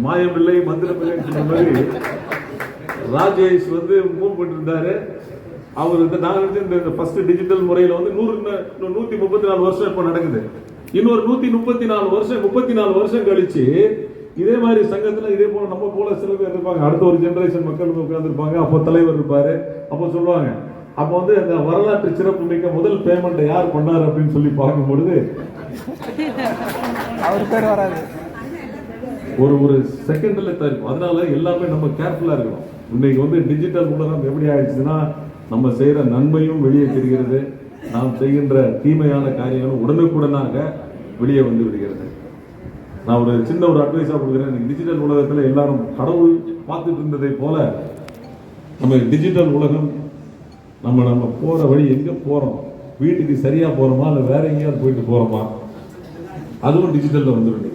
மாயமில்லை மந்திரமில்லை சொன்ன மாதிரி ராஜேஷ் மூவ் பண்ணிட்டு இருந்தாரு. அவர் நாங்க இந்த ஃபர்ஸ்ட் டிஜிட்டல் முறையில 134 வருஷம் இப்ப நடக்குது. இன்னொரு 134 வருஷம் 34 வருஷம் கழிச்சு இதே மாதிரி சங்கத்துல இதே போல நம்ம போல சில பேர் இருப்பாங்க. அடுத்த ஒரு ஜெனரேஷன் மக்கள் உட்கார்ந்து இருப்பாங்க. அப்போ தலைவர் இருப்பாரு. அப்போ சொல்லுவாங்க, அப்போ அந்த வரலாற்று சிறப்பு மிக்க முதல் பேமெண்ட் யார் பண்ணாரு அப்படின்னு சொல்லி பார்க்கும் பொழுது அவர் பேர் வராது. ஒரு செகண்ட்ல தரும். அதனால எல்லாமே நம்ம கேர்ஃபுல்லா இருக்கணும். இன்னைக்கு டிஜிட்டல் உலகம் எப்படி ஆயிடுச்சுன்னா நம்ம செய்யற நன்மையும் வெளியே தெரிகிறது, நாம் செய்கின்ற தீமையான காரியங்களும் உடனுக்குடனாக வெளியே வந்து விடுகிறது. நான் ஒரு சின்ன அட்வைஸா கொடுக்குறேன். டிஜிட்டல் உலகத்துல எல்லாரும் கடவுள் பார்த்துட்டு இருந்ததை போல நம்ம டிஜிட்டல் உலகம் நம்ம போற வழி எங்க போறோம், வீட்டுக்கு சரியா போறோமா இல்ல வேற எங்கேயாவது போயிட்டு போறோமா, அதுவும் டிஜிட்டல்ல வந்துடும்.